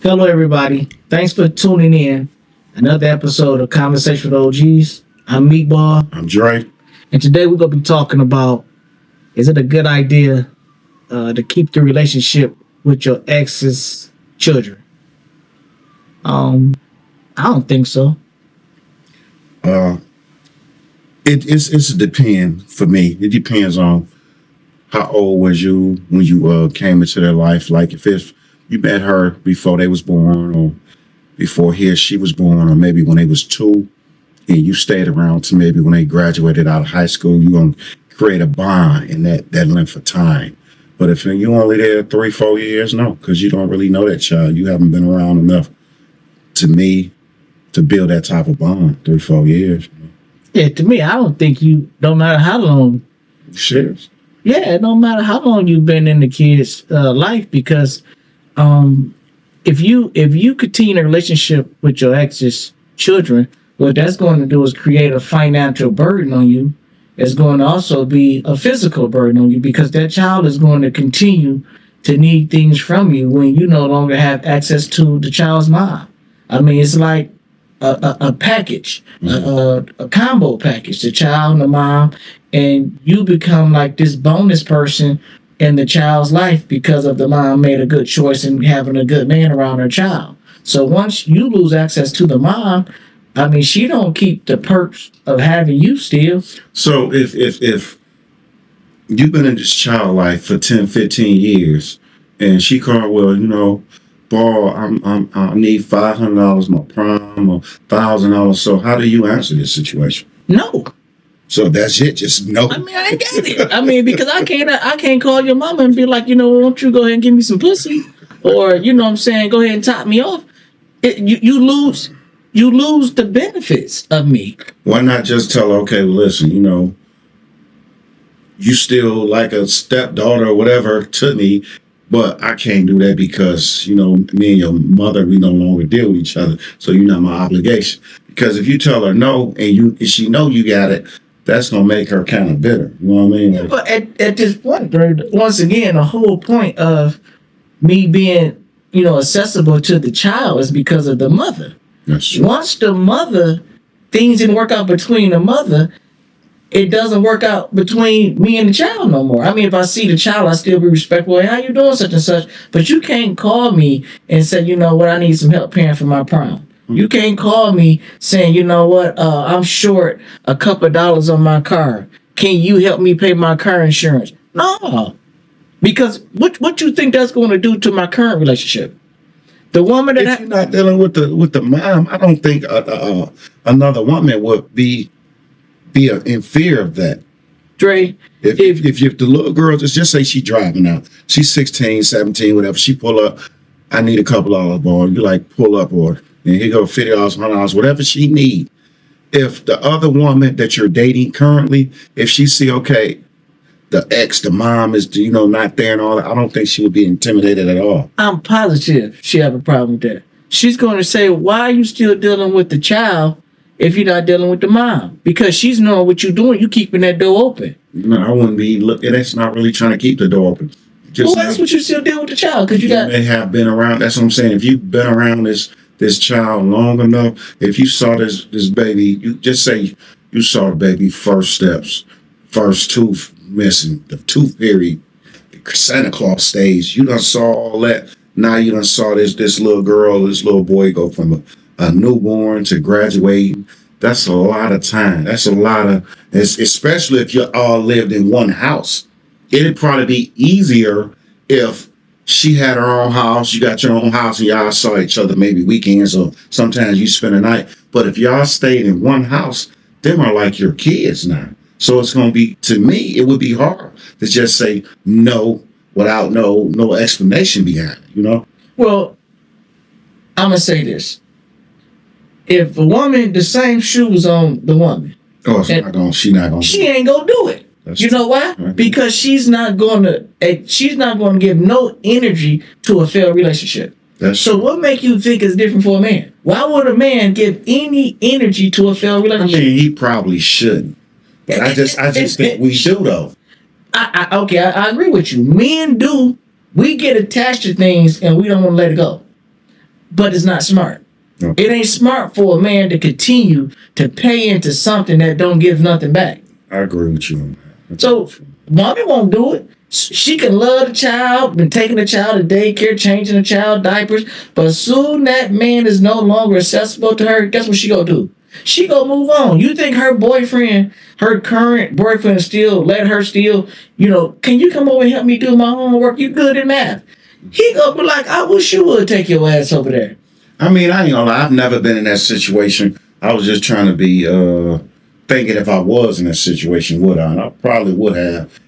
Hello, everybody. Thanks for tuning in. Another episode of Conversation with OGs. I'm Meatball, I'm Dre. and today we're going to be talking about, is it a good idea to keep the relationship with your ex's children? I don't think so. It's a depend for me. It depends on how old was you when you came into their life. Like if you met her before they was born, or before he or she was born, or maybe when they was two, and you stayed around to maybe when they graduated out of high school, you gonna create a bond in that length of time. But if you only there 3-4 years, no, because you don't really know that child. You haven't been around enough to me to build that type of bond. 3-4 years. Yeah, to me, I don't think no matter how long. Serious? Yeah, no matter how long you've been in the kid's life, because if you continue a relationship with your ex's children, what that's going to do is create a financial burden on you. It's going to also be a physical burden on you, because that child is going to continue to need things from you when you no longer have access to the child's mom. I mean, it's like a package, a combo package, the child and the mom, and you become like this bonus person in the child's life because of the mom made a good choice in having a good man around her child. So once you lose access to the mom, I mean, she don't keep the perks of having you still. So if you've been in this child life for 10-15 years, and she called, well, Paul, I need $500 my prime or $1,000. So how do you answer this situation? No. So that's it. Just no. I mean, I ain't got it. I mean, because I can't call your mama and be like, won't you go ahead and give me some pussy, or what I'm saying, go ahead and top me off. You lose the benefits of me. Why not just tell her, okay, well, listen, you still like a stepdaughter or whatever to me, but I can't do that because, me and your mother, we no longer deal with each other. So you're not my obligation. Because if you tell her no and she know you got it, that's going to make her kind of bitter. You know what I mean? Yeah, but at this point, once again, the whole point of me being, accessible to the child is because of the mother. That's true. Once the mother, things didn't work out between the mother, it doesn't work out between me and the child no more. I mean, if I see the child, I still be respectful. Hey, how you doing, such and such? But you can't call me and say, I need some help paying for my prom. Mm-hmm. You can't call me saying, I'm short a couple of dollars on my car. Can you help me pay my car insurance? No. Because what you think that's going to do to my current relationship? The woman that... If you're not dealing with the mom, I don't think another woman would be in fear of that. Dre, if the little girl just say she driving out, she's 16, 17, whatever, she pull up, I need a couple of dollars, you like pull up, or and here go $50, $100, whatever she need. If the other woman that you're dating currently, if she see, okay, the mom is, not there and all that, I don't think she would be intimidated at all. I'm positive she have a problem with that. She's going to say, why are you still dealing with the child if you're not dealing with the mom? Because she's knowing what you're doing. You keeping that door open. No, I wouldn't be looking. That's not really trying to keep the door open. That's what you still dealing with the child. Because you may have been around. That's what I'm saying. If you've been around this child long enough, if you saw this baby, you just say you saw the baby first steps, first tooth missing, the tooth fairy, Santa Claus stage. You done saw all that. Now you done saw this little girl, this little boy go from a newborn to graduating. That's a lot of time. That's a lot of, especially if you all lived in one house. It'd probably be easier if she had her own house, you got your own house, and y'all saw each other maybe weekends or sometimes you spend a night. But if y'all stayed in one house, them are like your kids now. So it's going to be, to me, it would be hard to just say no without no explanation behind it, Well, I'm going to say this. If a woman, the same shoes on the woman. Oh, she ain't going to do it. You know why? Right. Because she's not going to give no energy to a failed relationship. So what make you think it's different for a man? Why would a man give any energy to a failed relationship? I mean, he probably shouldn't. But I just think we do, though. I agree with you. Men do. We get attached to things and we don't want to let it go. but it's not smart. Okay. It ain't smart for a man to continue to pay into something that don't give nothing back. I agree with you. So mommy won't do it. She can love the child, been taking the child to daycare, changing the child diapers, but soon that man is no longer accessible to her. Guess what she gonna do? She gonna move on. You think her boyfriend, her current boyfriend, still let her still, can you come over and help me do my homework? You good in math? He gonna be like, I wish you would take your ass over there. I mean, I ain't gonna lie. I've never been in that situation. I was just trying to be thinking if I was in that situation, would I? And I probably would have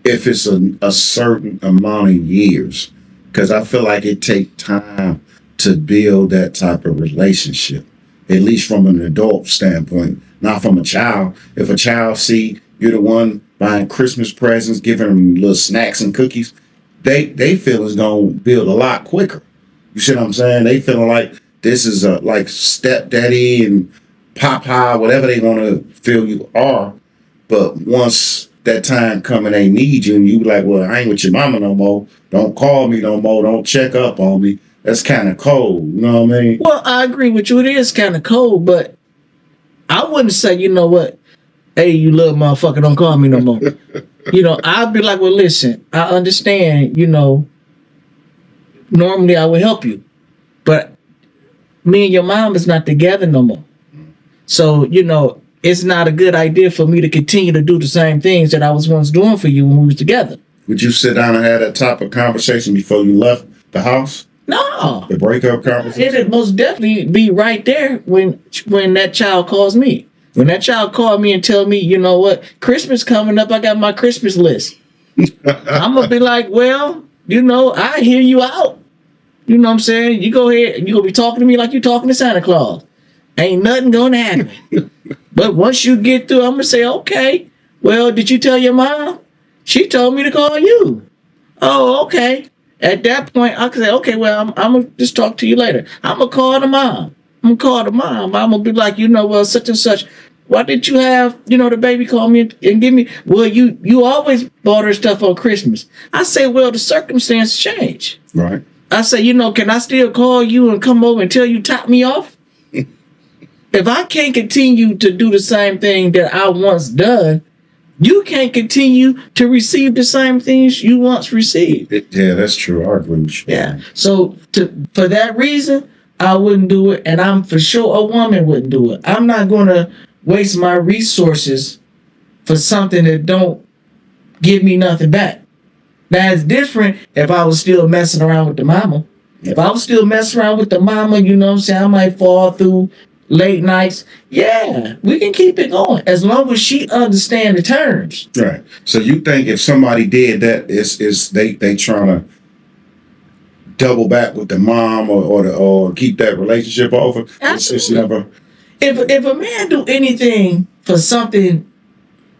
if it's a certain amount of years, because I feel like it takes time to build that type of relationship, at least from an adult standpoint, not from a child. If a child see you're the one buying Christmas presents, giving them little snacks and cookies, they feel it's gonna build a lot quicker. You see what I'm saying? They feeling like this is like stepdaddy and papa, whatever they want to feel you are. But once that time come and they need you, and you be like, well, I ain't with your mama no more. Don't call me no more. Don't check up on me. That's kind of cold. You know what I mean? Well, I agree with you. It is kind of cold, but I wouldn't say, you know what? Hey, you little motherfucker, don't call me no more. I'd be like, well, listen, I understand, normally I would help you, but me and your mom is not together no more. So, it's not a good idea for me to continue to do the same things that I was once doing for you when we was together. Would you sit down and have that type of conversation before you left the house? No. The breakup conversation? It'd most definitely be right there when that child calls me. When that child called me and tell me, you know what, Christmas coming up, I got my Christmas list. I'm going to be like, well, I hear you out. You know what I'm saying? You go ahead and you're going to be talking to me like you're talking to Santa Claus. Ain't nothing going to happen. But once you get through, I'm going to say, okay, well, did you tell your mom? She told me to call you. Oh, okay. At that point, I can say, okay, well, I'm going to just talk to you later. I'm going to call the mom. I'm going to be like, well, such and such. Why did you have, the baby call me and give me, well, you always bought her stuff on Christmas. I say, well, the circumstances change. Right. I say, can I still call you and come over until you top me off? If I can't continue to do the same thing that I once done, you can't continue to receive the same things you once received. Yeah, that's true. I agree with you. Yeah. So for that reason, I wouldn't do it. And I'm for sure a woman wouldn't do it. I'm not going to waste my resources for something that don't give me nothing back. Now, it's different if I was still messing around with the mama. If I was still messing around with the mama, I might fall through late nights. Yeah, we can keep it going as long as she understands the terms. Right. So you think if somebody did that, is they trying to double back with the mom or keep that relationship over? It's never. If a man do anything for something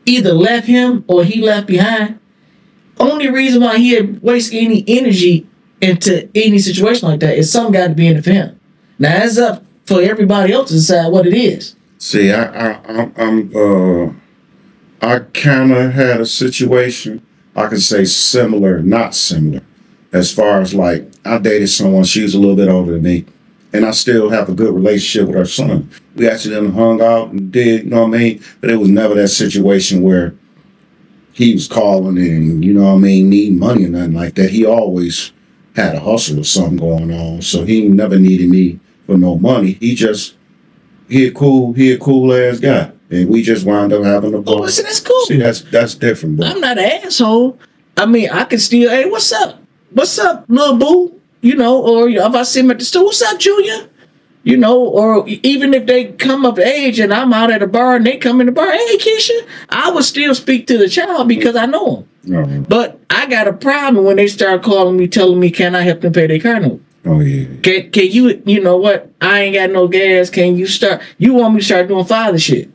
either left him or he left behind, only reason why he'd waste any energy into any situation like that is something got to be in it for him. Now it's up for everybody else to decide what it is. See, I kind of had a situation. I could say similar, not similar, as far as like I dated someone. She was a little bit older than me, and I still have a good relationship with her son. We actually done hung out and did, you know what I mean? But it was never that situation where he was calling and, needing money or nothing like that. He always had a hustle or something going on, so he never needed me for no money. He a cool ass guy, and we just wound up having a ball. Oh, listen, that's cool. See, that's different, bro. I'm not an asshole. I mean, I can still, hey, what's up? What's up, little boo? Or if I see him at the store, what's up, Junior? Or even if they come of age and I'm out at a bar and they come in the bar, hey, Keisha, I would still speak to the child because I know him. No. But I got a problem when they start calling me, telling me, can I help them pay their car note? Oh, yeah. Can you, you know what? I ain't got no gas. Can you want me to start doing father shit?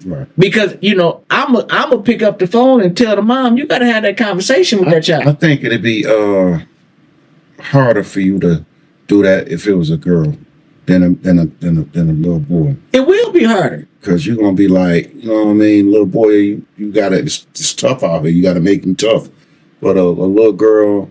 Right. Because, I'm going to pick up the phone and tell the mom, you got to have that conversation with that child. I think it'd be harder for you to do that if it was a girl than a little boy. It will be harder. Because you're going to be like, little boy, you got to, it's tough out here. You got to make him tough. But a little girl,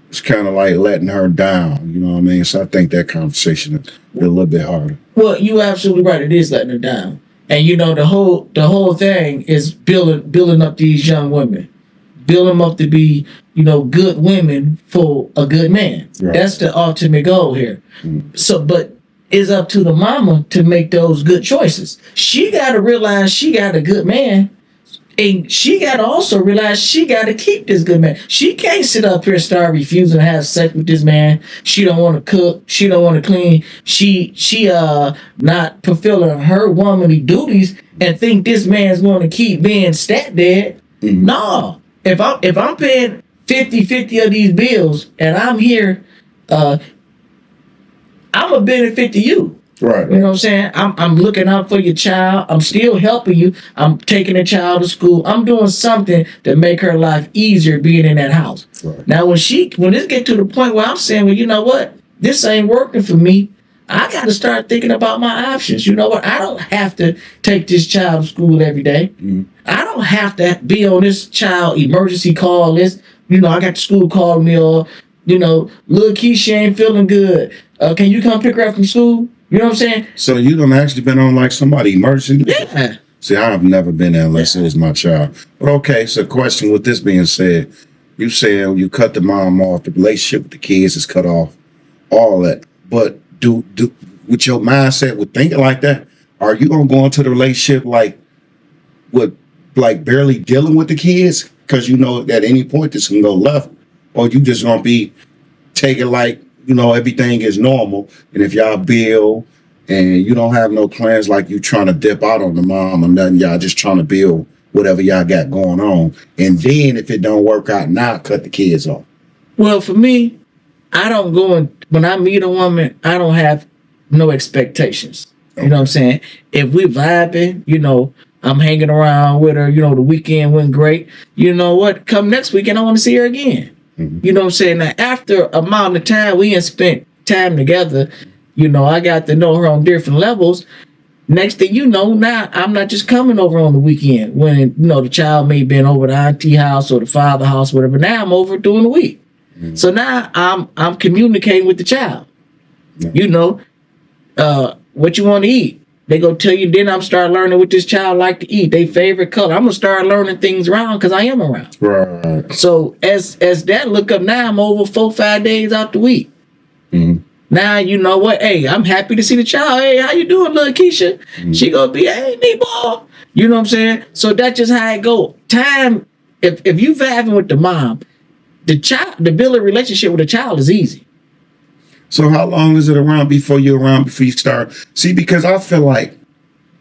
it's kind of like letting her down. You know what I mean? So I think that conversation is a little bit harder. Well, you absolutely right. It is letting her down, and the whole thing is building up these young women, build them up to be good women for a good man. Right. That's the ultimate goal here. Mm-hmm. So, but it's up to the mama to make those good choices. She got to realize she got a good man. And she got to also realize she got to keep this good man. She can't sit up here and start refusing to have sex with this man. She don't want to cook. She don't want to clean. She not fulfilling her womanly duties and think this man's going to keep being stepdad. Mm-hmm. No. If I'm paying 50-50 of these bills and I'm here, I'm a benefit to you. Right. You know what I'm saying? I'm looking out for your child. I'm still helping you. I'm taking the child to school. I'm doing something to make her life easier being in that house. Right. Now, when this get to the point where I'm saying, well, you know what? This ain't working for me. I got to start thinking about my options. You know what? I don't have to take this child to school every day. Mm-hmm. I don't have to be on this child emergency call list. I got the school calling me or, little Keisha ain't feeling good. Can you come pick her up from school? You know what I'm saying? So you done actually been on like somebody emergency? Yeah. See, I've never been there unless it was my child. But okay, so question with this being said, you said you cut the mom off, the relationship with the kids is cut off, all that. But do with your mindset with thinking like that, are you gonna go into the relationship like barely dealing with the kids? Because at any point this can go left, or you just gonna be taking like everything is normal, and if y'all build and you don't have no plans like you trying to dip out on the mom or nothing, y'all just trying to build whatever y'all got going on, and then if it don't work out, now cut the kids off. Well, for me, I don't go when I meet a woman, I don't have no expectations. Okay. You know what I'm saying? If we vibing, I'm hanging around with her, the weekend went great. You know what? Come next weekend, I want to see her again. Mm-hmm. You know what I'm saying? Now, after a amount of time we ain't spent time together, I got to know her on different levels. Next thing you know, now I'm not just coming over on the weekend when, the child may have been over the auntie house or the father house, whatever. Now I'm over during the week. Mm-hmm. So now I'm communicating with the child. Mm-hmm. What you want to eat. They go tell you, then I'm start learning what this child like to eat, their favorite color. I'm going to start learning things around because I am around. Right. So as that look up now, I'm over 4-5 days out the week. Mm-hmm. Now, you know what? Hey, I'm happy to see the child. Hey, how you doing, little Keisha? Mm-hmm. She going to be, hey, D-ball. You know what I'm saying? So that's just how it go. Time, if you vibing with the mom, the building relationship with the child is easy. So how long is it before you start? See, because I feel like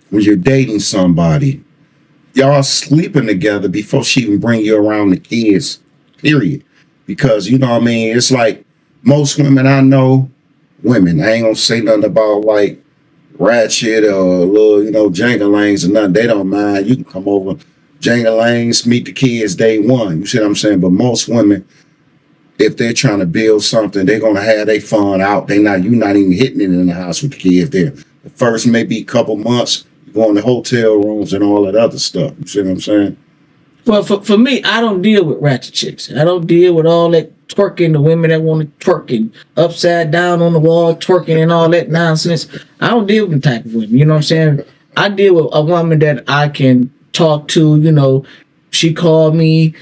when you're dating somebody, y'all sleeping together before she even bring you around the kids, period. Because, it's like most women I know, I ain't gonna say nothing about like ratchet or little, jangalangs or nothing. They don't mind. You can come over, jangalangs, meet the kids day one. You see what I'm saying? But most women, if they're trying to build something, they're gonna have their fun out. You're not even hitting it in the house with the kids there. The first maybe couple months, you go in the hotel rooms and all that other stuff. You see what I'm saying? Well, for me, I don't deal with ratchet chicks. I don't deal with all that twerking, the women that want to twerking upside down on the wall, twerking and all that nonsense. I don't deal with the type of women. You know what I'm saying? I deal with a woman that I can talk to. She called me.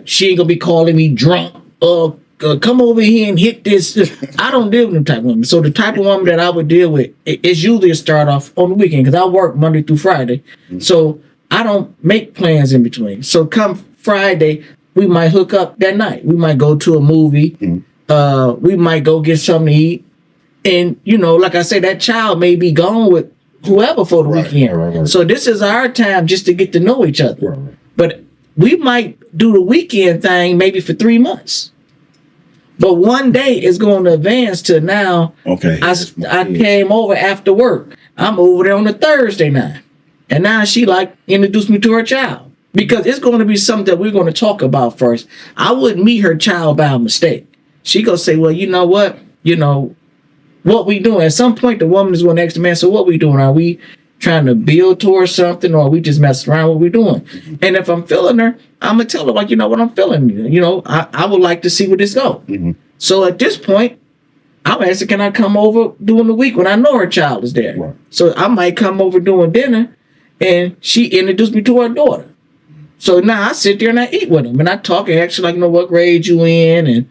She ain't gonna be calling me drunk. Come over here and hit this. I don't deal with them type of women. So the type of woman that I would deal with is usually a start off on the weekend because I work Monday through Friday. Mm-hmm. So I don't make plans in between. So come Friday, we might hook up that night. We might go to a movie. Mm-hmm. We might go get something to eat. And, like I said, that child may be gone with whoever for the weekend. Right. So this is our time just to get to know each other. Right. But we might do the weekend thing maybe for 3 months. But one day is going to advance to now. Okay. I came over after work. I'm over there on a Thursday night. And now she introduced me to her child. Because it's going to be something that we're going to talk about first. I wouldn't meet her child by mistake. She going to say, well, you know what? What we doing? At some point, the woman is going to ask the man, so what we doing? Are we trying to build towards something, or we just mess around what we're doing. And if I'm feeling her, I'm gonna tell her, like, you know what, I'm feeling you. You know, I would like to see where this go. So at this point, I'm asking, can I come over during the week when I know her child is there? Right. So I might come over during dinner, and she introduced me to her daughter. So now I sit there and I eat with them, and I talk and ask you, like, you know, what grade you in,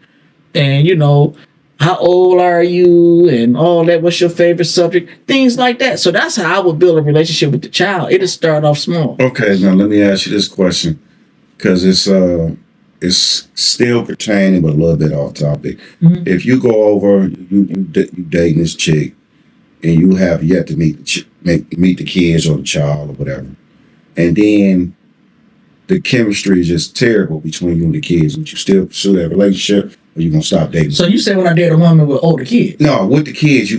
and you know, how old are you, and all that. What's your favorite subject? Things like that. So that's how I would build a relationship with the child. It'll start off small. Okay, now let me ask you this question, because it's still pertaining but a little bit off topic. If you go over, you dating this chick, and you have yet to meet the kids or the child or whatever, and then the chemistry is just terrible between you and the kids, would you still pursue that relationship, or you gonna stop dating? So you say when I date a woman with older kids? No, with the kids,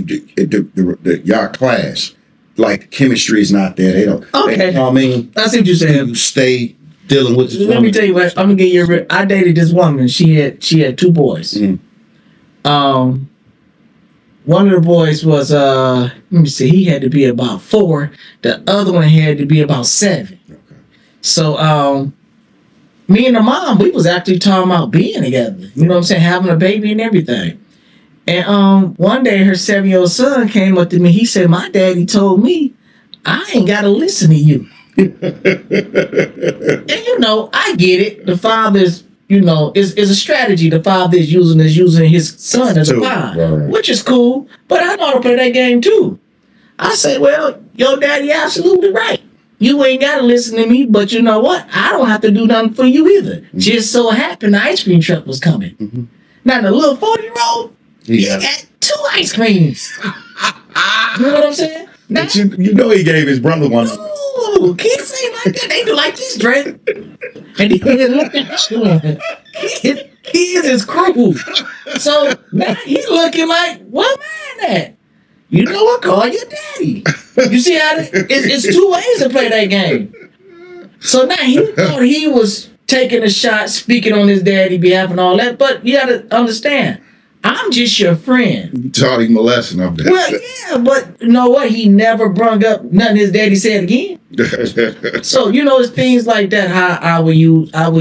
y'all clash, like chemistry is not there. They don't. Okay. You know what I mean? I see what you're saying. You stay dealing with this Let woman. me tell you what. I'm gonna get you. I dated this woman. She had 2 boys. One of the boys was let me see. He had to be about 4. The other one had to be about 7. So me and the mom, we was actually talking about being together. You know what I'm saying? Having a baby and everything. And one day her 7-year-old son came up to me. He said, "My daddy told me I ain't gotta listen to you." And you know, I get it. The father's, you know, is a strategy the father is using his son as a pawn, Right. which is cool. But I know how to play that game too. I said, well, your daddy absolutely right. You ain't gotta listen to me, but you know what? I don't have to do nothing for you either. Just so happened the ice cream truck was coming. Now the little 40-year-old, he got 2 ice creams. You know what I'm saying? Now, But you know he gave his brother one. ooh, kids ain't like that. They do like this, Dre. And he look at you. Kids is cruel. So now he's looking like, what man at? You know what? Call your daddy. You see how it's 2 ways to play that game. So now he thought he was taking a shot, speaking on his daddy behalf and all that. But you gotta understand, I'm just your friend. You taught him a lesson of that. Well, yeah, but you know what? He never brung up nothing his daddy said again. So you know, it's things like that. How I would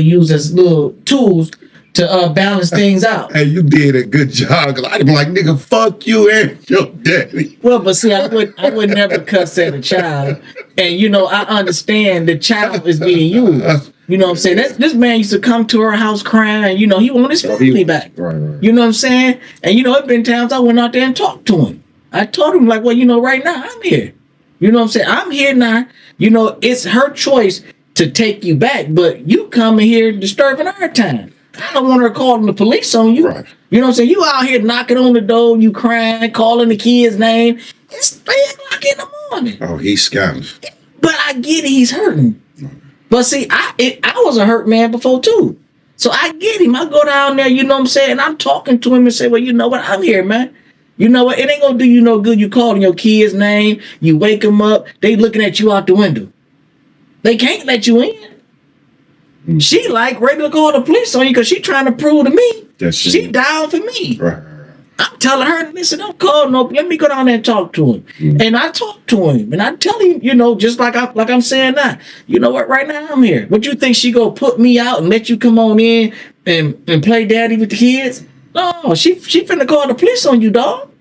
use as little tools to balance things out. Hey, you did a good job. Cause I'd be like, nigga, fuck you and your daddy. Well, but see, I would never cuss at a child, and you know, I understand the child is being used. You know what I'm saying? This man used to come to our house crying. You know, he wanted his family back. Right. You know what I'm saying? And you know, it's been times I went out there and talked to him. I told him, like, well, you know, right now I'm here. You know what I'm saying? I'm here now. You know, it's her choice to take you back, but you coming here disturbing our time. I don't want her calling the police on you. Right. You know what I'm saying? You out here knocking on the door, you crying, calling the kid's name. It's 3 o'clock in the morning. Oh, he's scandalous. But I get it, he's hurting. But see, I was a hurt man before too. So I get him. I go down there, you know what I'm saying? And I'm talking to him and say, well, you know what? I'm here, man. You know what? It ain't gonna do you no good. You calling your kid's name, you wake them up, they looking at you out the window. They can't let you in. She like ready to call the police on you because she trying to prove to me she down for me. Right. I'm telling her, listen, don't call no. Let me go down there and talk to him. And I talk to him, and I tell him, you know, just like I'm saying now. You know what? Right now I'm here. What you think she gonna put me out and let you come on in and play daddy with the kids? No, she finna call the police on you, dog.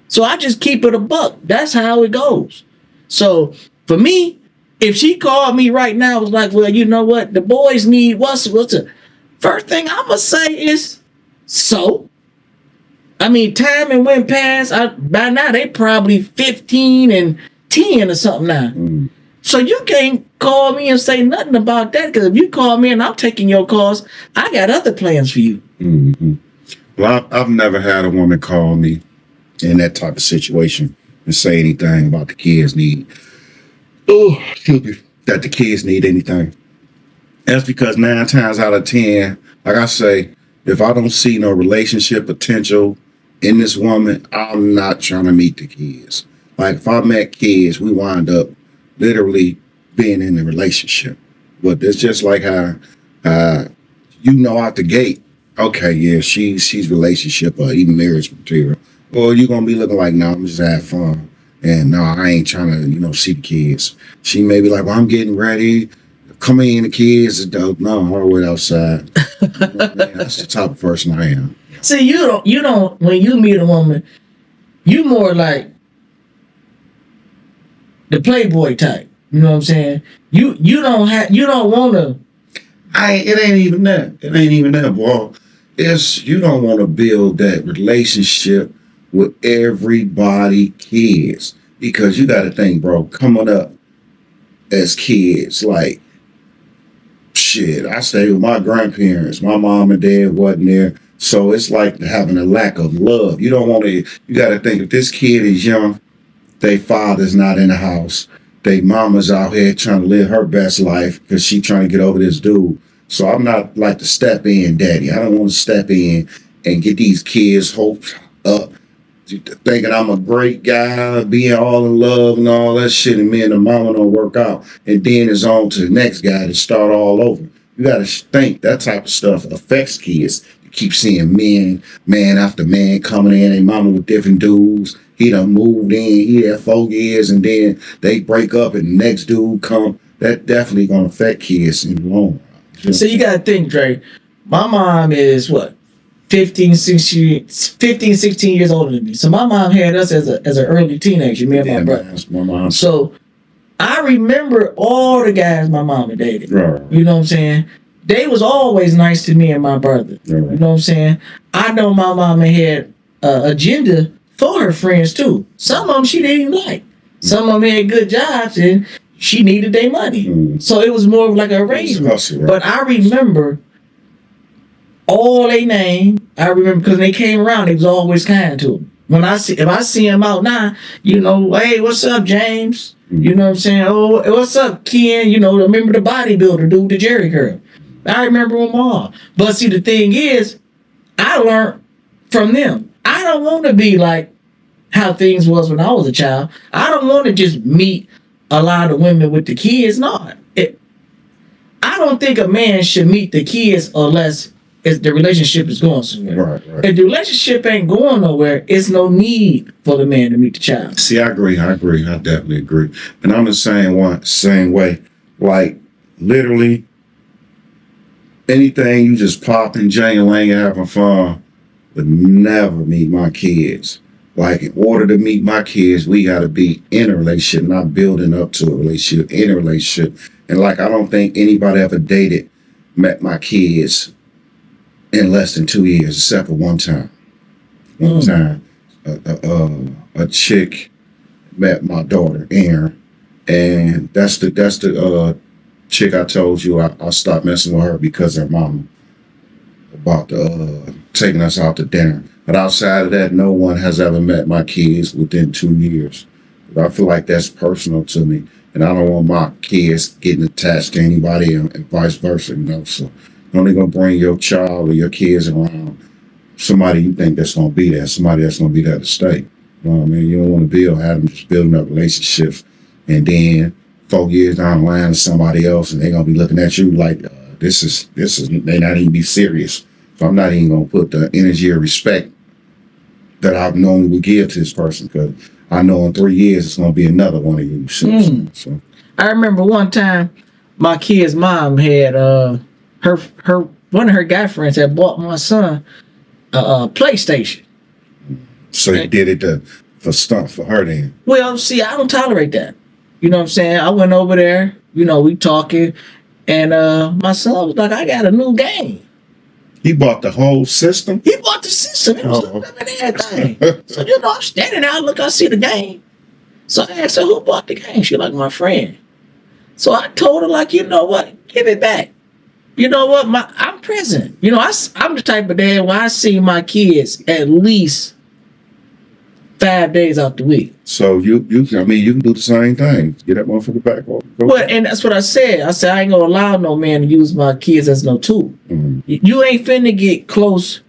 So I just keep it a buck. That's how it goes. So for me, if she called me right now, it was like, well, you know what? The boys need what's the first thing I'm gonna say is so. I mean, time and went past. By now they probably 15 and 10 or something now. So you can't call me and say nothing about that, because if you call me and I'm taking your calls, I got other plans for you. Well, I've never had a woman call me in that type of situation and say anything about the kids need. Oh, excuse me, that the kids need anything. That's because 9 times out of 10, like I say, if I don't see no relationship potential in this woman, I'm not trying to meet the kids. Like if I met kids, we wind up literally being in a relationship. But it's just like how, you know, out the gate, okay, yeah, she's relationship or even marriage material. Or you're gonna be looking like, no, I'm just having fun. And no, I ain't trying to, see the kids. She may be like, well, I'm getting ready. Come in, the kids. No, I'll wait outside. That's the type of person I am. See, you don't, when you meet a woman, you more like the playboy type. You know what I'm saying? You don't want to. It ain't even that. It ain't even that, boy. You don't want to build that relationship with everybody kids. Because you got to think, bro, coming up as kids, like, shit, I stayed with my grandparents. My mom and dad wasn't there. So it's like having a lack of love. You don't want to, you got to think, if this kid is young, their father's not in the house. Their mama's out here trying to live her best life because she trying to get over this dude. So I'm not like the step in daddy. I don't want to step in and get these kids' hopes up, thinking I'm a great guy, being all in love and all that shit, and me and the mama don't work out. And then it's on to the next guy to start all over. You got to think that type of stuff affects kids. You keep seeing man after man coming in, and mama with different dudes. He done moved in, he had 4 years, and then they break up and the next dude come. That definitely going to affect kids in the long run. So you got to think, Dre. My mom is what? 15, 16 years older than me. So my mom had us as an early teenager, me and my brother. My mom. So I remember all the guys my mama dated. Right. You know what I'm saying? They was always nice to me and my brother. Right. You know what I'm saying? I know my mama had agenda for her friends too. Some of them she didn't even like. Some of them had good jobs and she needed their money. Mm. So it was more of like an arrangement. Hustle, right? But I remember all they name. I remember because they came around, they was always kind to them. If I see them out now, hey, what's up, James? You know what I'm saying? Oh, what's up, Ken? Remember the bodybuilder dude, the Jerry curl. I remember them all. But see, the thing is, I learned from them. I don't want to be like how things was when I was a child. I don't want to just meet a lot of women with the kids. No, I don't think a man should meet the kids unless the relationship is going somewhere. Right. If the relationship ain't going nowhere, it's no need for the man to meet the child. See, I agree. I definitely agree. And I'm the same way. Like, literally, anything you just popping, jangling, having fun, would never meet my kids. Like, in order to meet my kids, we got to be in a relationship, not building up to a relationship, in a relationship. And like, I don't think anybody ever met my kids in less than 2 years, except for one time. One time, a chick met my daughter, Erin, and that's the chick I told you I stopped messing with her because her mama about taking us out to dinner. But outside of that, no one has ever met my kids within 2 years. But I feel like that's personal to me, and I don't want my kids getting attached to anybody and vice versa. So you're only gonna bring your child or your kids around somebody you think that's gonna be there, somebody that's gonna be there to stay. You know what I mean? You don't want to have them just building up relationships, and then 4 years down the line to somebody else, and they're gonna be looking at you like this is they not even be serious. So I'm not even gonna put the energy or respect that I normally would give to this person, because I know in 3 years it's gonna be another one of you. So I remember one time my kid's mom had her one of her guy friends had bought my son a PlayStation. So you did it for stuff for her then? Well, see, I don't tolerate that. You know what I'm saying? I went over there, we talking, and my son was like, I got a new game. He bought the whole system? He bought the system. It was everything. So, I'm standing out, look, I see the game. So I asked her, who bought the game? She like, my friend. So I told her, like, you know what? Give it back. You know what? I'm present. I'm the type of dad where I see my kids at least 5 days out the week. So you can do the same thing. Get that motherfucker back. Well, and that's what I said. I said I ain't gonna allow no man to use my kids as no tool. Mm-hmm. You ain't finna get close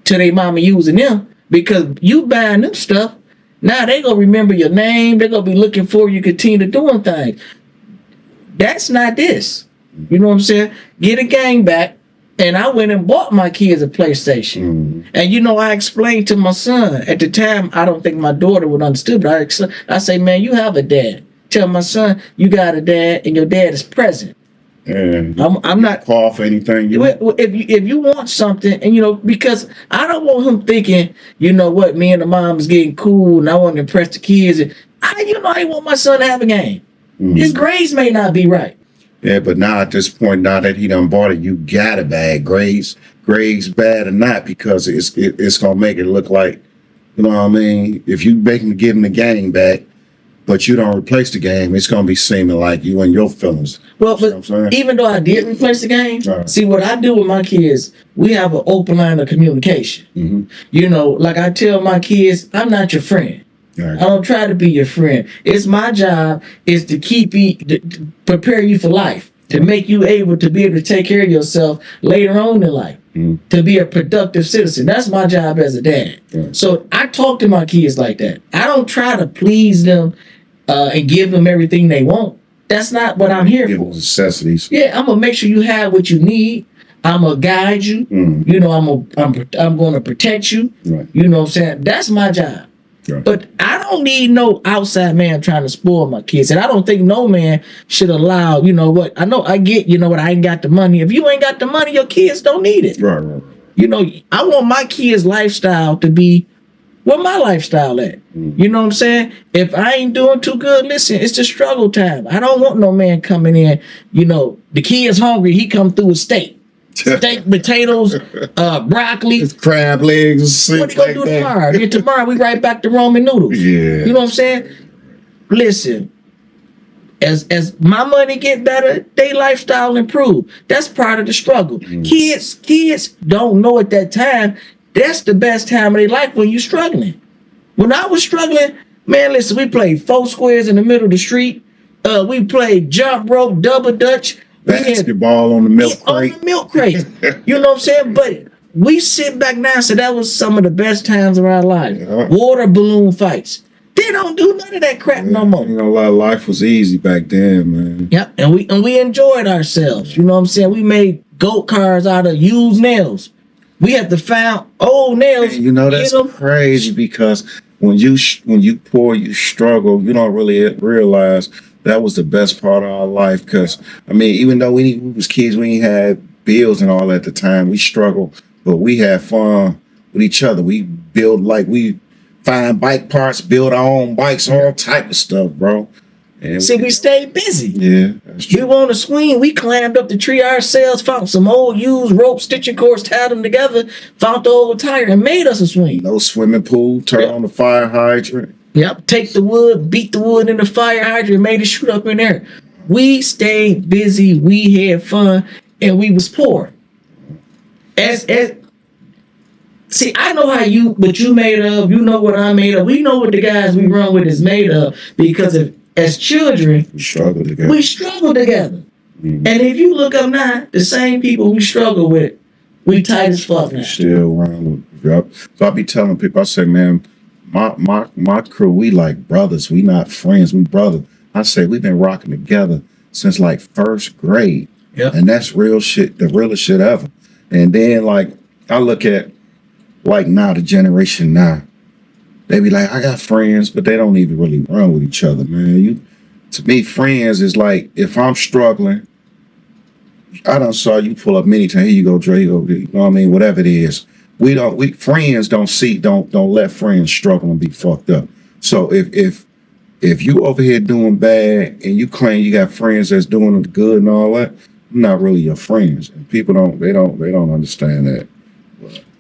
to their mama using them, because you buying them stuff. Now they gonna remember your name. They're gonna be looking for you, continue to doing things. That's not this. You know what I'm saying? Get a gang back. And I went and bought my kids a PlayStation. And I explained to my son at the time. I don't think my daughter would understand, but I say, man, you have a dad. Tell my son you got a dad, and your dad is present. And I'm not call for anything. if you want something, and because I don't want him thinking, me and the mom is getting cool, and I want to impress the kids. And I want my son to have a game. His grades may not be right. Yeah, but now at this point, now that he done bought it, you got it bad. Grades bad or not, because it's gonna make it look like, you know what I mean? If you give him the game back, but you don't replace the game, it's gonna be seeming like you and your feelings. Well, but even though I did replace the game, right. See what I do with my kids, we have an open line of communication. Like I tell my kids, I'm not your friend. Right. I don't try to be your friend. It's my job is to keep you, to prepare you for life, to make you able to be able to take care of yourself later on in life, to be a productive citizen. That's my job as a dad. Right. So I talk to my kids like that. I don't try to please them and give them everything they want. That's not what I'm here for. Necessities. Yeah, I'm gonna make sure you have what you need. I'm gonna guide you. I'm gonna protect you. Right. You know what I'm saying? That's my job. Right. But I don't need no outside man trying to spoil my kids. And I don't think no man should allow, I know I get, I ain't got the money. If you ain't got the money, your kids don't need it. Right. I want my kids' lifestyle to be where my lifestyle at. You know what I'm saying? If I ain't doing too good, listen, it's the struggle time. I don't want no man coming in, the kid's hungry, he come through with steak, potatoes, broccoli. It's crab legs. What are you gonna do tomorrow? Then tomorrow we right back to ramen noodles. Yeah. You know what I'm saying? Listen, as my money get better, they lifestyle improve. That's part of the struggle. Kids don't know at that time. That's the best time of their life when you're struggling. When I was struggling, man, listen, we played 4 squares in the middle of the street. We played jump rope, double dutch. Basketball on the milk crate. On the milk crate. You know what I'm saying? But we sit back now and say that was some of the best times of our life. Yeah. Water balloon fights. They don't do none of that crap no more. Life was easy back then, man. Yep, and we enjoyed ourselves. You know what I'm saying? We made goat cars out of used nails. We had to find old nails. That's crazy, because when you poor, you struggle. You don't really realize that was the best part of our life. Because even though we was kids, we ain't had bills and all at the time. We struggled, but we had fun with each other. We we find bike parts, build our own bikes, all type of stuff, bro. And we stayed busy. Yeah, that's true. We were on a swing. We climbed up the tree ourselves, found some old used rope stitching cords, tied them together, found the old tire, and made us a swing. No swimming pool, turn on the fire hydrant. Yep, take the wood, beat the wood in the fire hydrant, made it shoot up in there. We stayed busy, we had fun, and we was poor. See, I know what you made of, you know what I made of. We know what the guys we run with is made of, because as children, we struggle together. And if you look up now, the same people we struggle with, we tight as fuck now. Still around. Yep. So I be telling people, I say, man, my crew, we like brothers. We not friends, we brothers. I say we've been rocking together since like 1st grade. Yep. And that's real shit, the realest shit ever. And then I look at now the generation now. They be like, I got friends, but they don't even really run with each other, man. To me, friends is like, if I'm struggling, I done saw you pull up many times. Here you go, Dre. You know what I mean? Whatever it is. Friends don't let friends struggle and be fucked up. So if you over here doing bad and you claim you got friends that's doing good and all that, not really your friends. And people don't understand that.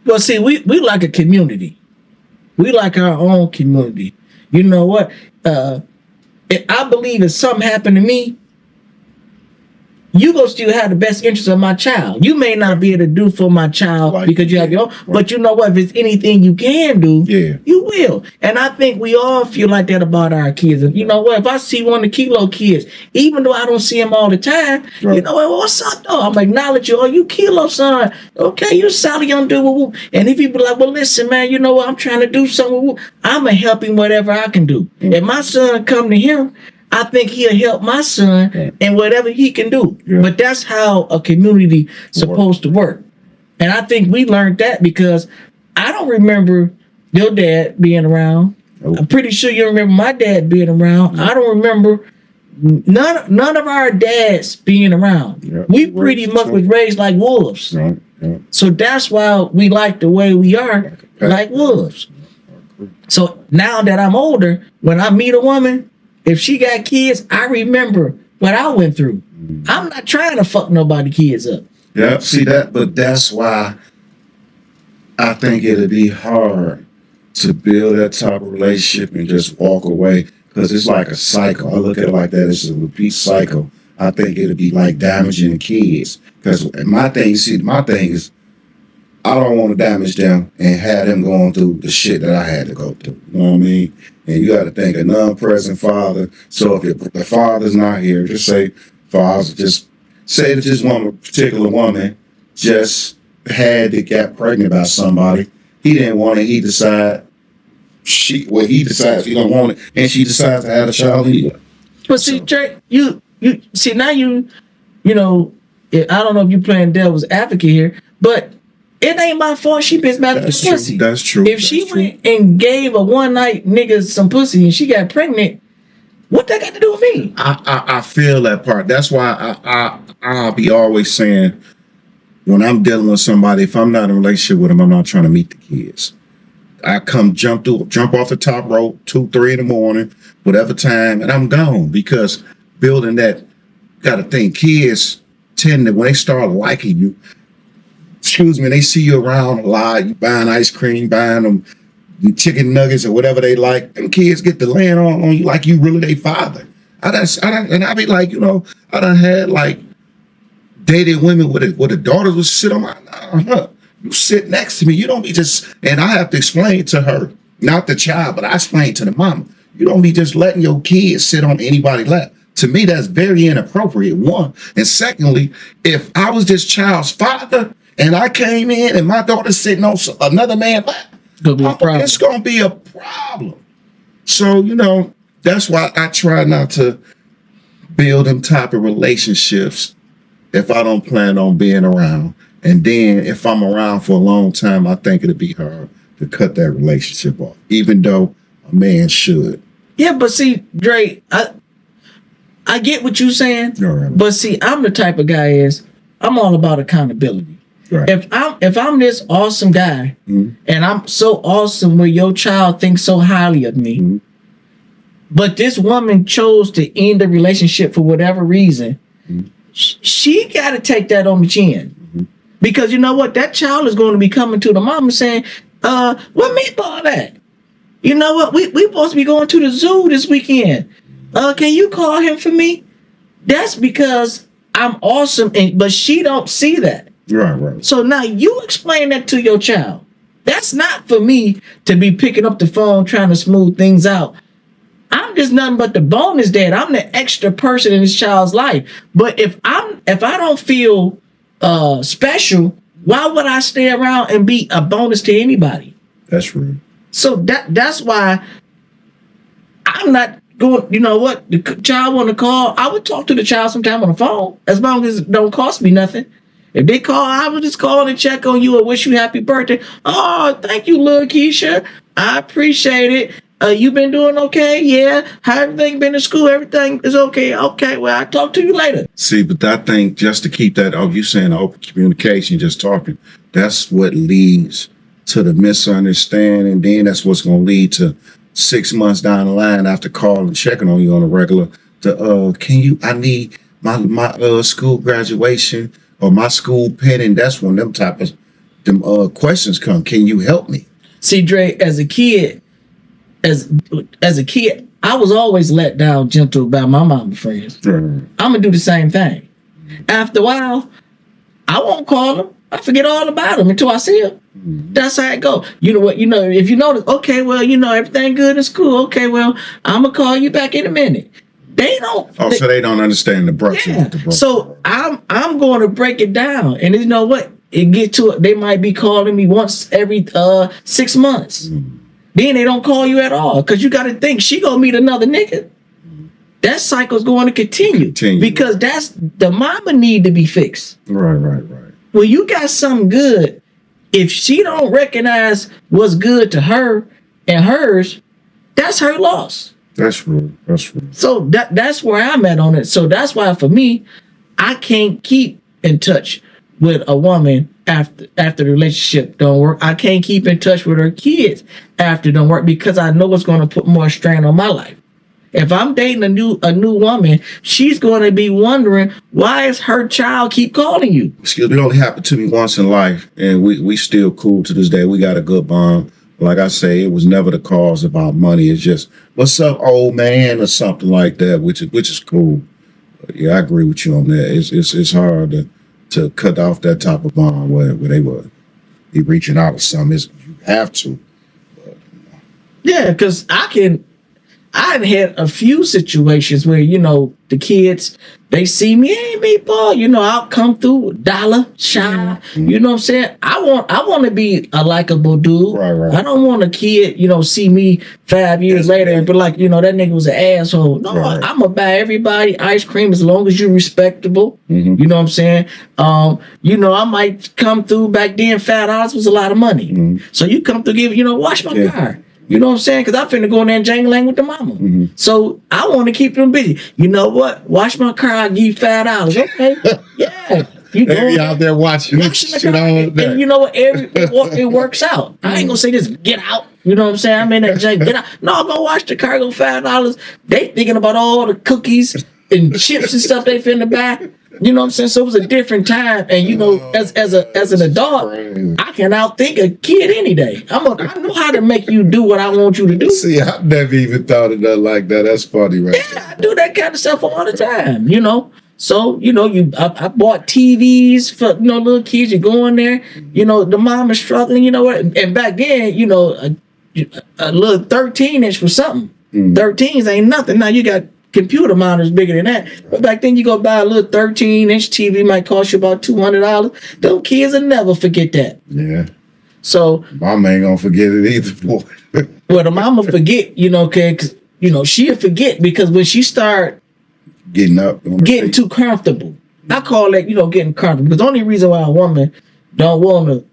Well, see, we like a community. We like our own community. You know what? If I believe if something happened to me, you gonna still have the best interest of my child. You may not be able to do for my child because you have your own, but you know what? If it's anything you can do, you will. And I think we all feel like that about our kids. And you know what? If I see one of the Kilo kids, even though I don't see him all the time, you know what? What's up, though? I'm acknowledge you. Oh, you Kilo son. Okay, you're a solid young dude. And if you be like, well, listen, man, you know what? I'm trying to do something. I'm gonna help him whatever I can do. If my son come to him, I think he'll help my son in whatever he can do. Yeah. But that's how a community supposed to work. And I think we learned that because I don't remember your dad being around. Nope. I'm pretty sure you don't remember my dad being around. I don't remember none of our dads being around. Yep. We pretty much was raised like wolves. Right. Yep. So that's why we like the way we are, like wolves. So now that I'm older, when I meet a woman, if she got kids, I remember what I went through. I'm not trying to fuck nobody kids up. Yeah, see that, but that's why I think it'd be hard to build that type of relationship and just walk away because it's like a cycle. I look at it like that. It's a repeat cycle. I think it'd be like damaging the kids because my thing is I don't want to damage them and have them going through the shit that I had to go through. You know what I mean? And you got to think a non-present father. So if the father's not here, just say father, just say that this particular woman just had to get pregnant by somebody. He didn't want it. He decides he don't want it, and she decides to have a child either. But see, Trey, you see now you know, I don't know if you playing devil's advocate here, but it ain't my fault she bitch back to the pussy. That's true. If she went and gave a one night nigga some pussy and she got pregnant, what that got to do with me? I feel that part. That's why I'll be always saying when I'm dealing with somebody, if I'm not in a relationship with them, I'm not trying to meet the kids. I jump off the top rope 2, 3 in the morning, whatever time, and I'm gone because building that, got to think kids tend to, when they start liking you, they see you around a lot, you buying ice cream, buying them chicken nuggets or whatever they like, them kids get to land on you like you really their father. And I be like, I done had like dated women where the daughters would sit on my, you sit next to me. You don't be just, and I have to explain to her, not the child, but I explain to the mama, you don't be just letting your kids sit on anybody's lap. To me, that's very inappropriate, one. And secondly, if I was this child's father and I came in and my daughter's sitting on another man's lap, it's going to be a problem. So, that's why I try not to build them type of relationships if I don't plan on being around. And then if I'm around for a long time, I think it'd be hard to cut that relationship off, even though a man should. Yeah, but see, Dre, I get what you're saying. Right. But see, I'm the type of guy I'm all about accountability. Right. If I'm this awesome guy and I'm so awesome where your child thinks so highly of me, but this woman chose to end the relationship for whatever reason, she got to take that on the chin. Because you know what? That child is going to be coming to the mama saying, what meatball that? You know what? We supposed to be going to the zoo this weekend. Can you call him for me? That's because I'm awesome, but she don't see that. Right. So now you explain that to your child. That's not for me to be picking up the phone trying to smooth things out. I'm just nothing but the bonus dad. I'm the extra person in this child's life. But if I don't feel special, why would I stay around and be a bonus to anybody? That's right. So that's why I'm not going. You know what? The child want to call, I would talk to the child sometime on the phone, as long as it don't cost me nothing. If they call, I would just call and check on you or wish you happy birthday. Oh, thank you, little Keisha. I appreciate it. You been doing okay? Yeah. How everything been in school? Everything is okay. Okay. Well, I'll talk to you later. See, but I think just to keep that, you saying open communication, just talking, that's what leads to the misunderstanding. Then that's what's going to lead to 6 months down the line after calling, checking on you on a regular, I need my school graduation or my school pen, and that's when them questions come. Can you help me? See, Dre, as a kid, I was always let down gentle by my mama friends. I'm gonna do the same thing. After a while, I won't call them. I forget all about them until I see them. That's how it go. You know what? If you notice, okay, well, everything good in school. Okay, well, I'm gonna call you back in a minute. They don't. So they don't understand the brush. Yeah. So I'm going to break it down, and you know what? It get to it. They might be calling me once every 6 months. Then they don't call you at all because you got to think she gonna meet another nigga. That cycle's going to continue because that's the mama need to be fixed. Right. when you got something good, if she don't recognize what's good to her and hers, that's her loss. That's real. That's real. So that's where I'm at on it. So that's why for me, I can't keep in touch with a woman after the relationship don't work. I can't keep in touch with her kids after it don't work because I know it's going to put more strain on my life. If I'm dating a new woman, she's going to be wondering why is her child keep calling you. Excuse me, it only happened to me once in life, and we still cool to this day. We got a good bond. Like I say, it was never the cause about money. It's just, what's up, old man, or something like that, which is cool. But yeah, I agree with you on that. It's hard to cut off that type of bond where they would be reaching out to something. You have to. But, Yeah, because I've had a few situations where, the kids, they see me, hey, people, I'll come through dollar shy. You know what I'm saying? I want to be a likable dude. Right. I don't want a kid, see me 5 years later and be like, that nigga was an asshole. No, Right. I'm going to buy everybody ice cream as long as you're respectable. Mhm. You know what I'm saying? I might come through back then, $5 was a lot of money. Mhm. So you come through, wash my car. You know what I'm saying? Because I'm finna go in there and jangling with the mama. Mhm. So I want to keep them busy. You know what? Wash my car. I'll give you $5. Okay. Yeah. You They be go out there watching this washing the shit car. all day. And you know what? It works out. I ain't gonna say this. Get out. You know what I'm saying? I'm in that jank. Get out. No, go wash the car. Go $5. They thinking about all the cookies and chips and stuff they finna buy. You know what I'm saying? So it was a different time, and as an adult, Crazy. I can outthink a kid any day. I know how to make you do what I want you to do. See, I've never even thought of that like that. That's funny, right? Yeah, I do that kind of stuff all the time. So I bought TVs for little kids. You go in there, the mom is struggling. You know what? And back then, a little 13-inch was something. 13s ain't nothing. Now you got computer monitors bigger than that. But back then, you go buy a little 13-inch TV, might cost you about $200. Those kids will never forget that. Yeah. So Mama ain't gonna forget it either, boy. well, the mama forget, cause she'll forget because when she start Getting up. getting too comfortable, I call that getting comfortable. Because the only reason why a woman don't want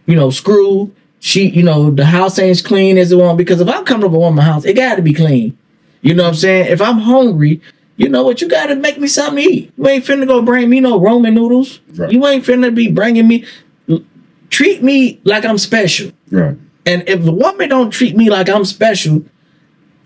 to, screw, she, the house ain't as clean as it want. Because if I'm coming over a woman's house, it got to be clean. You know what I'm saying? If I'm hungry, you know what? You got to make me something to eat. You ain't finna go bring me no Roman noodles. Right. You ain't finna be bringing me. Treat me like I'm special. Right. And if a woman don't treat me like I'm special,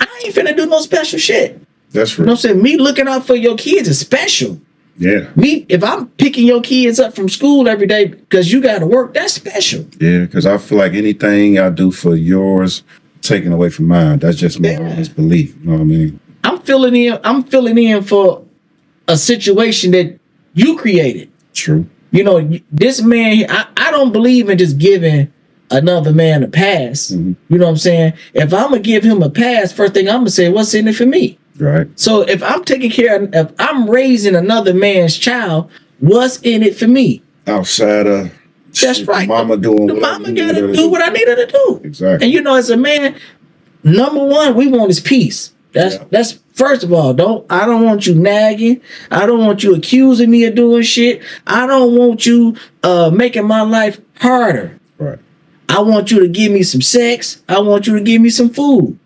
I ain't finna do no special shit. That's You right. know what I'm saying? Me looking out for your kids is special. Yeah. If I'm picking your kids up from school every day because you got to work, that's special. Yeah, because I feel like anything I do for yours, taken away from mine, that's just my honest belief. You know what I mean? I'm filling in for a situation that you created. True. This man, I don't believe in just giving another man a pass. Mhm. You know what I'm saying? If I'm going to give him a pass, first thing I'm going to say, what's in it for me? Right. So if I'm if I'm raising another man's child, what's in it for me? Outside of That's right. mama doing The what mama got to do what I need her to do. Exactly. And as a man, number one, we want is peace. That's first of all, I don't want you nagging. I don't want you accusing me of doing shit. I don't want you making my life harder. Right. I want you to give me some sex. I want you to give me some food.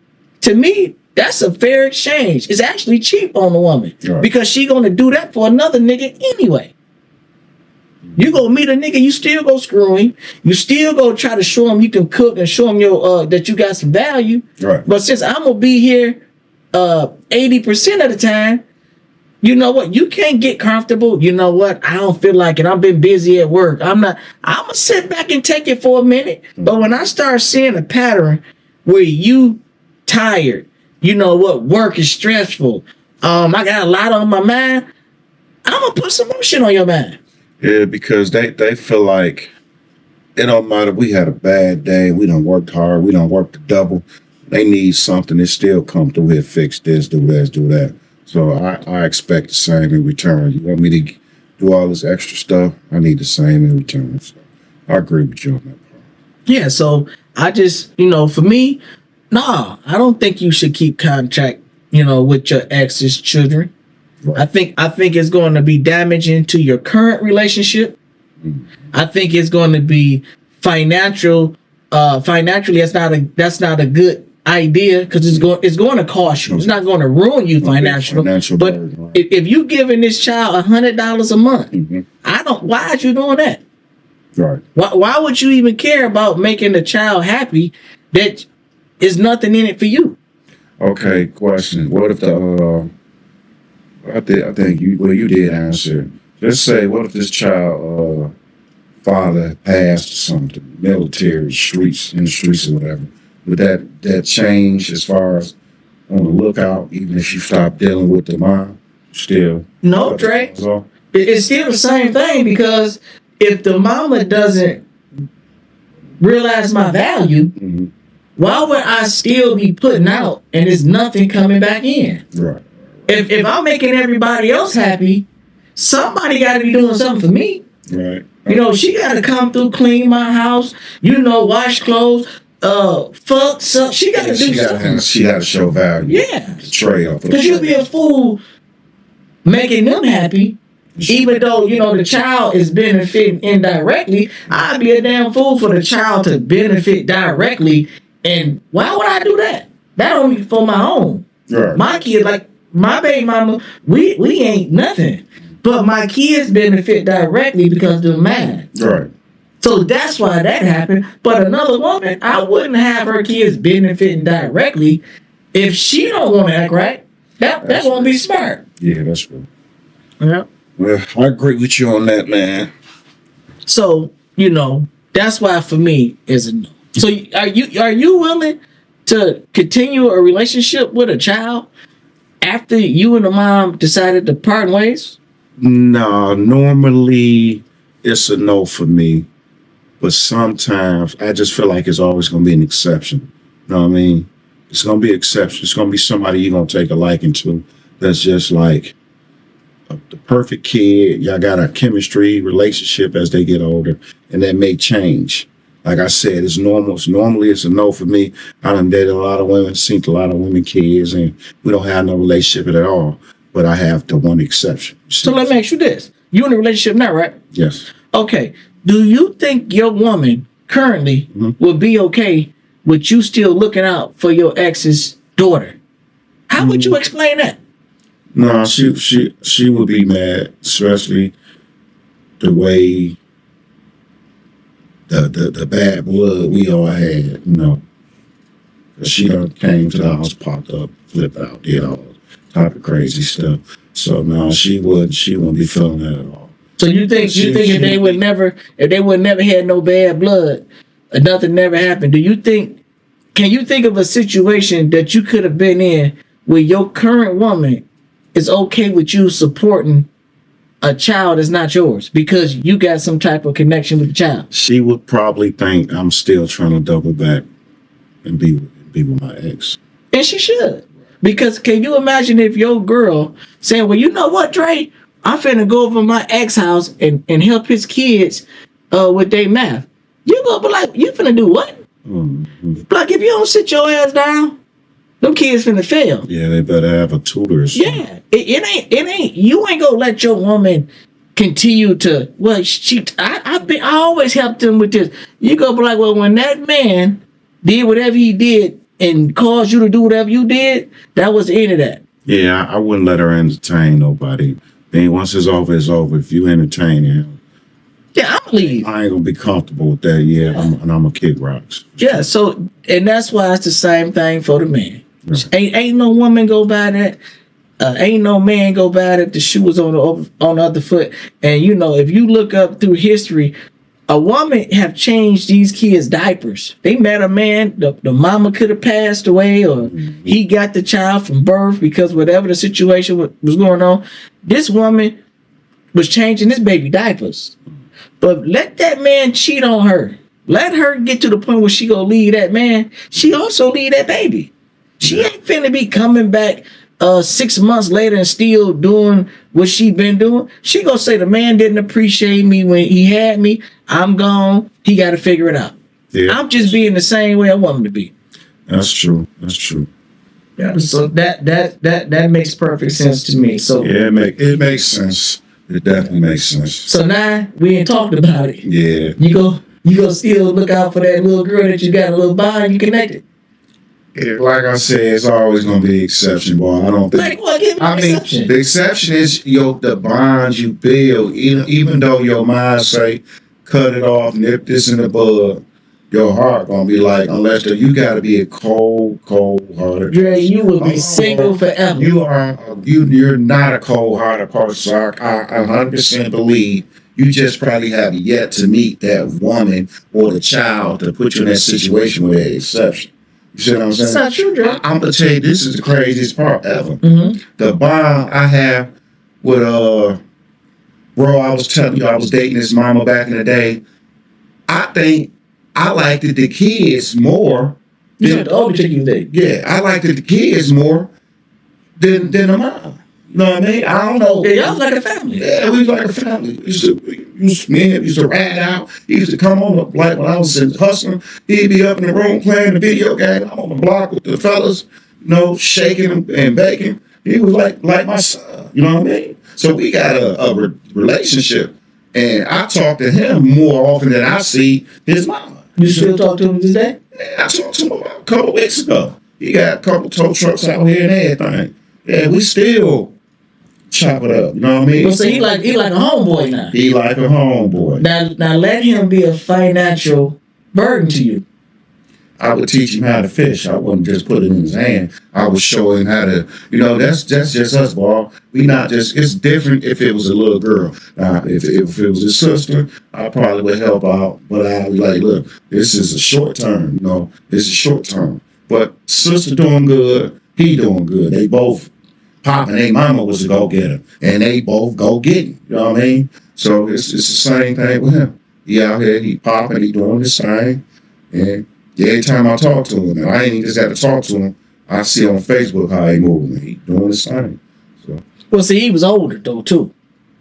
To me, that's a fair exchange. It's actually cheap on the woman because she gonna do that for another nigga anyway. You go meet a nigga, you still go screw him. You still go try to show him you can cook and show him that you got some value. Right. But since I'm gonna be here 80% of the time, you know what? You can't get comfortable. You know what? I don't feel like it. I've been busy at work. I'm gonna sit back and take it for a minute. But when I start seeing a pattern where you tired, you know what? Work is stressful. I got a lot on my mind. I'm gonna put some more shit on your mind. Yeah, because they feel like it don't matter. We had a bad day. We done worked hard. We done worked the double. They need something to still come through here, fix this, do this, do that. So I expect the same in return. You want me to do all this extra stuff? I need the same in return. So I agree with you on that part. Yeah, so I just, for me, I don't think you should keep contact, with your ex's children. Right. I think it's going to be damaging to your current relationship. I think it's going to be financially. That's not a good idea because it's going to cost you. It's not going to ruin you financially. But burden, right. if you giving this child $100 a month, why are you doing that? Right. Why would you even care about making the child happy that is nothing in it for you? Okay, question. What if I think you did answer. Just say, what if this child father passed or something, military, in the streets or whatever? Would that change as far as on the lookout, even if you stop dealing with the mom? Still. No, Dre. It's still the same thing because if the mama doesn't realize my value, why would I still be putting out and there's nothing coming back in? Right. If I'm making everybody else happy, somebody got to be doing something for me. Right. She got to come through, clean my house, wash clothes, fuck, so she got to do something. She got to show value. Yeah. The trail. Because you'd be a fool making them happy. Even though, the child is benefiting indirectly, I'd be a damn fool for the child to benefit directly. And why would I do that? That only for my own. Right. My kid, like my baby mama, we ain't nothing. But my kids benefit directly because they're mine. Right. So that's why that happened. But another woman, I wouldn't have her kids benefiting directly if she don't want to act right. That won't be smart. Yeah, that's right. Yeah. Well, I agree with you on that, man. So, that's why for me is a no. So are you willing to continue a relationship with a child after you and the mom decided to part ways? No, normally it's a no for me. But sometimes I just feel like it's always going to be an exception. You know what I mean? It's going to be an exception. It's going to be somebody you're going to take a liking to that's just like the perfect kid. Y'all got a chemistry relationship as they get older, and that may change. Like I said, it's normal. Normally it's a no for me. I done dated a lot of women, seen a lot of women kids, and we don't have no relationship at all. But I have the one exception. So let me ask you this. You in a relationship now, right? Yes. Okay. Do you think your woman currently would be okay with you still looking out for your ex's daughter? How would you explain that? No, she would be mad, especially the way the bad blood we all had, She done came to the house, popped up, flipped out, did all type of crazy stuff. So no, she wouldn't be feeling that at all. So you think if they would never had no bad blood, or nothing never happened, can you think of a situation that you could have been in where your current woman is okay with you supporting a child that's not yours because you got some type of connection with the child? She would probably think I'm still trying to double back and be with my ex. And she should. Because can you imagine if your girl saying, well, you know what, Dre? I'm finna go over to my ex house and help his kids with their math. You gonna be like, you finna do what? Like, if you don't sit your ass down, them kids finna fail. Yeah, they better have a tutor or something. Yeah, it ain't. You ain't gonna let your woman continue to. Well, I always help them with this. You gonna be like, well, when that man did whatever he did and caused you to do whatever you did, that was the end of that. Yeah, I wouldn't let her entertain nobody. Then once it's over, it's over. If you entertain him, yeah, I'm leave. I ain't gonna be comfortable with that. Yeah, I'm gonna kick rocks. Yeah, so and that's why it's the same thing for the man. Right. Ain't no woman go by that. Ain't no man go by that. The shoe was on the other foot. And if you look up through history, a woman have changed these kids' diapers. They met a man. The mama could have passed away, or he got the child from birth because whatever the situation was going on. This woman was changing this baby diapers. But let that man cheat on her. Let her get to the point where she gonna leave that man. She also leave that baby. She ain't finna be coming back 6 months later and still doing what she been doing. She gonna say the man didn't appreciate me when he had me. I'm gone. He got to figure it out. Yeah. I'm just being the same way I want him to be. That's true. That's true. Yeah. So that makes perfect sense to me. So yeah, it makes sense. It definitely makes sense. So now we ain't talking about it. Yeah. You go still look out for that little girl that you got a little bond, you connected. Like I said, it's always gonna be the exception, boy. I don't think. Like what? Give me an exception. The exception is the bonds you build. Even though your mind say, cut it off, nip this in the bud, your heart gonna be like, unless you gotta be a cold hearted. Dre, you will be single forever. You're not a cold hearted person. So I 100% believe you just probably have yet to meet that woman or the child to put you in that situation with that exception. You see what I'm saying? It's not true, Dre. I'm gonna tell you, this is the craziest part ever. Mm-hmm. The bond I have with bro, I was telling you I was dating his mama back in the day. I think I liked the kids more. You said the older chick you date. Yeah, I liked the kids more than the mom. You know what I mean? I don't know. Yeah, y'all was like a family. Yeah, we was like a family. Me used to ride out. He used to come on like when I was hustling. He'd be up in the room playing the video game. I'm on the block with the fellas, shaking and baking. He was like my son. You know what I mean? So we got a relationship, and I talk to him more often than I see his mama. You still talk to him today? Yeah, I talked to him about a couple weeks ago. He got a couple tow trucks out here and everything. Yeah, we still chop it up. You know what I mean? Well, so he like a homeboy now. He like a homeboy. Now let him be a financial burden to you. I would teach him how to fish. I wouldn't just put it in his hand. I would show him how to, that's just us, boy. We not just, it's different if it was a little girl. Now, if it was a sister, I probably would help out. But I'd be like, look, this is a short term, this is short term. But sister doing good, he doing good. They both popping. Their mama was a go-getter. And they both go-getting. You know what I mean? So it's the same thing with him. He out here, he popping, he doing his thing. And every time I talk to him, and I ain't even just got to talk to him, I see on Facebook how he moving. He doing his thing. So. Well, see, he was older though too.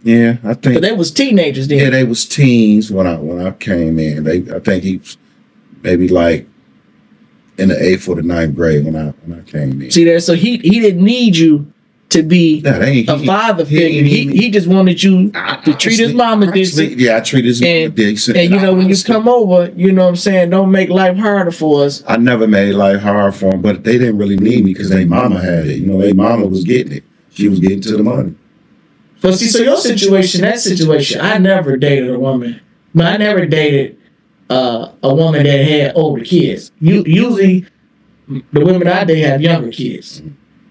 Yeah, I think. But they was teenagers then. Yeah, they was teens when I came in. I think he was maybe like in the 8th or the 9th grade when I came in. See there, so he didn't need you to be a father figure. He just wanted you to treat his mama decent. Yeah, I treat his mama decent. And when you come over, you know what I'm saying, don't make life harder for us. I never made life hard for them, but they didn't really need me because their mama had it. Their mama was getting it. She was getting to the money. But see, so your situation, I never dated a woman. But I never dated a woman that had older kids. Usually, the women I date have younger kids.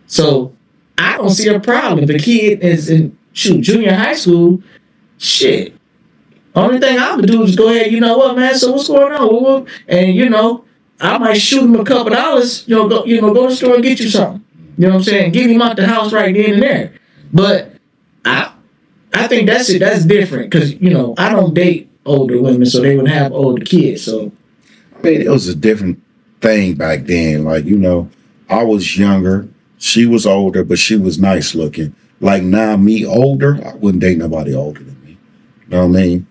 So I don't see a problem if a kid is in junior high school. Shit. Only thing I would do is go ahead. You know what, man? So what's going on? And I might shoot him a couple dollars. Go to the store and get you something. You know what I'm saying? Get him out the house right then and there. But I think that's it. That's different because I don't date older women, so they would have older kids. So I mean, it was a different thing back then. Like I was younger. She was older, but she was nice looking. Like now, me older, I wouldn't date nobody older than me. You know what I mean?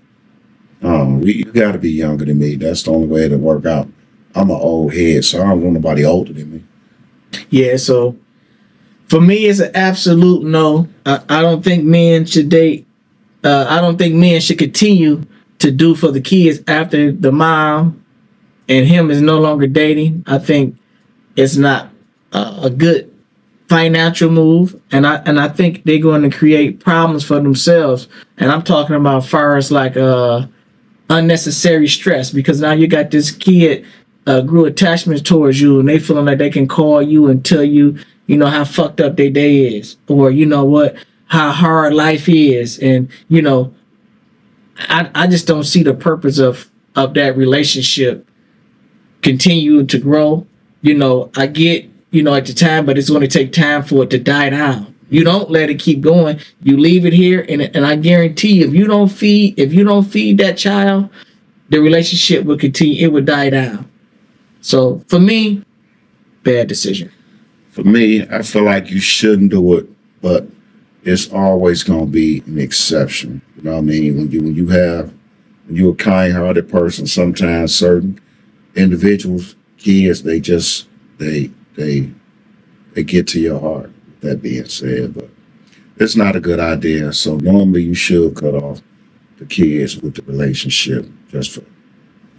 You got to be younger than me. That's the only way to work out. I'm an old head, so I don't want nobody older than me. Yeah, so for me, it's an absolute no. I don't think men should date. I don't think men should continue to do for the kids after the mom and him is no longer dating. I think it's not a good financial move, and I think they're going to create problems for themselves. And I'm talking about far as like unnecessary stress, because now you got this kid grew attachments towards you, and they feeling like they can call you and tell you how fucked up their day is, or how hard life is, and I just don't see the purpose of that relationship continuing to grow. I get at the time, but it's going to take time for it to die down. You don't let it keep going. You leave it here, and I guarantee you, if you don't feed that child, the relationship will continue. It will die down. So for me, bad decision. For me, I feel like you shouldn't do it, but it's always going to be an exception. You know what I mean? When you're a kind-hearted person, sometimes certain individuals, kids, they get to your heart. That being said, but it's not a good idea. So normally you should cut off the kids with the relationship just for,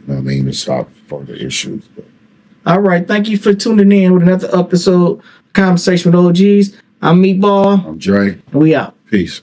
to stop further issues. But All right. Thank you for tuning in with another episode of Conversation with OGs. I'm Meatball. I'm Dre. And we out. Peace.